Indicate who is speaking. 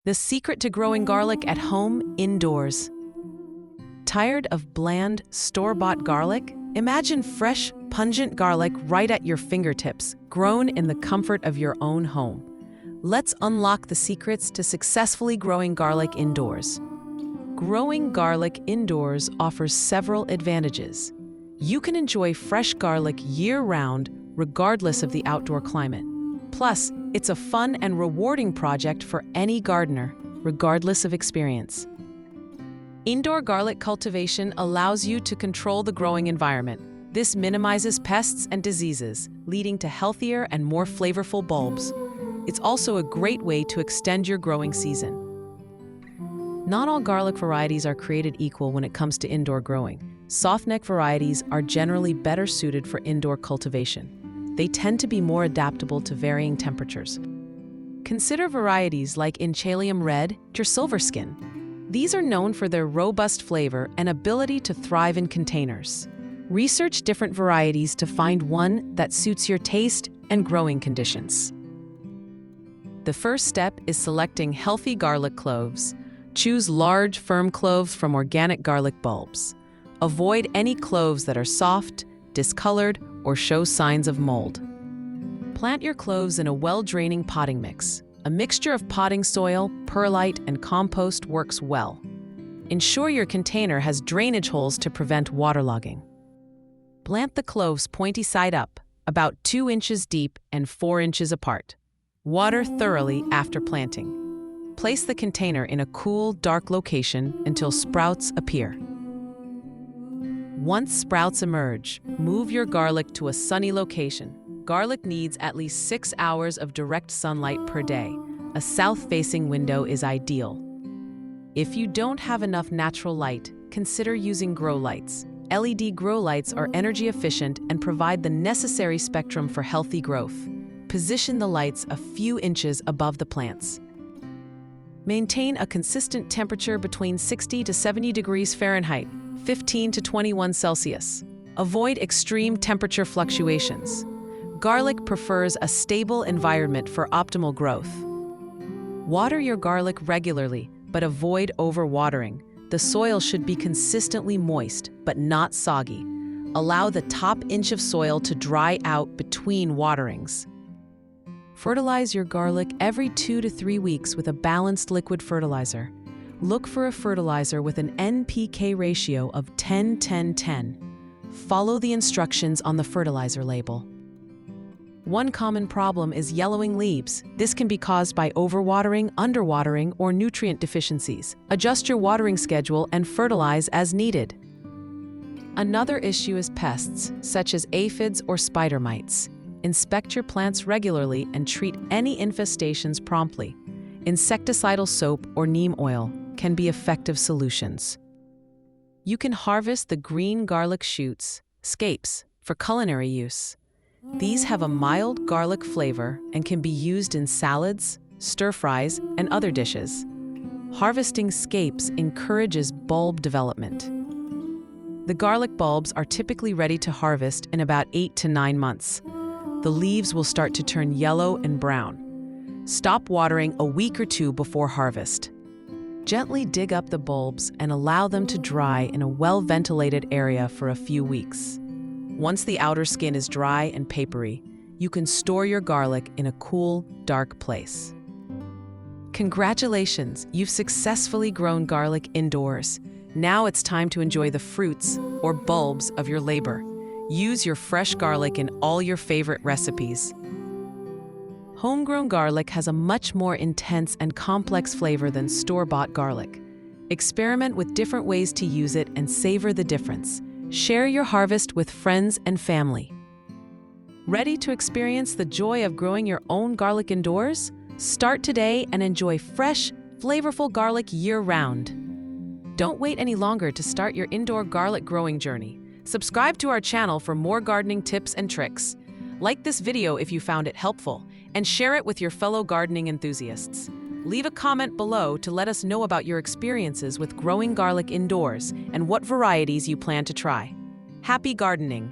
Speaker 1: The secret to growing garlic at home indoors. Tired of bland, store-bought garlic? Imagine fresh, pungent garlic right at your fingertips, grown in the comfort of your own home. Let's unlock the secrets to successfully growing garlic indoors. Growing garlic indoors offers several advantages. You can enjoy fresh garlic year-round, regardless of the outdoor climate. Plus, it's a fun and rewarding project for any gardener, regardless of experience. Indoor garlic cultivation allows you to control the growing environment. This minimizes pests and diseases, leading to healthier and more flavorful bulbs. It's also a great way to extend your growing season. Not all garlic varieties are created equal when it comes to indoor growing. Softneck varieties are generally better suited for indoor cultivation. They tend to be more adaptable to varying temperatures. Consider varieties like Inchalium Red or Silverskin. These are known for their robust flavor and ability to thrive in containers. Research different varieties to find one that suits your taste and growing conditions. The first step is selecting healthy garlic cloves. Choose large, firm cloves from organic garlic bulbs. Avoid any cloves that are soft, discolored, or show signs of mold. Plant your cloves in a well-draining potting mix. A mixture of potting soil, perlite, and compost works well. Ensure your container has drainage holes to prevent waterlogging. Plant the cloves pointy side up, about 2 inches deep and 4 inches apart. Water thoroughly after planting. Place the container in a cool, dark location until sprouts appear. Once sprouts emerge, move your garlic to a sunny location. Garlic needs at least 6 hours of direct sunlight per day. A south-facing window is ideal. If you don't have enough natural light, consider using grow lights. LED grow lights are energy efficient and provide the necessary spectrum for healthy growth. Position the lights a few inches above the plants. Maintain a consistent temperature between 60 to 70 degrees Fahrenheit, 15 to 21 Celsius. Avoid extreme temperature fluctuations. Garlic prefers a stable environment for optimal growth. Water your garlic regularly, but avoid overwatering. The soil should be consistently moist, but not soggy. Allow the top inch of soil to dry out between waterings. Fertilize your garlic every 2 to 3 weeks with a balanced liquid fertilizer. Look for a fertilizer with an NPK ratio of 10-10-10. Follow the instructions on the fertilizer label. One common problem is yellowing leaves. This can be caused by overwatering, underwatering, or nutrient deficiencies. Adjust your watering schedule and fertilize as needed. Another issue is pests, such as aphids or spider mites. Inspect your plants regularly and treat any infestations promptly. Insecticidal soap or neem oil can be effective solutions. You can harvest the green garlic shoots, scapes, for culinary use. These have a mild garlic flavor and can be used in salads, stir-fries, and other dishes. Harvesting scapes encourages bulb development. The garlic bulbs are typically ready to harvest in about 8 to 9 months. The leaves will start to turn yellow and brown. Stop watering a week or 2 before harvest. Gently dig up the bulbs and allow them to dry in a well-ventilated area for a few weeks. Once the outer skin is dry and papery, you can store your garlic in a cool, dark place. Congratulations, you've successfully grown garlic indoors. Now it's time to enjoy the fruits or bulbs of your labor. Use your fresh garlic in all your favorite recipes. Homegrown garlic has a much more intense and complex flavor than store-bought garlic. Experiment with different ways to use it and savor the difference. Share your harvest with friends and family. Ready to experience the joy of growing your own garlic indoors? Start today and enjoy fresh, flavorful garlic year-round. Don't wait any longer to start your indoor garlic growing journey. Subscribe to our channel for more gardening tips and tricks. Like this video if you found it helpful, and share it with your fellow gardening enthusiasts. Leave a comment below to let us know about your experiences with growing garlic indoors and what varieties you plan to try. Happy gardening!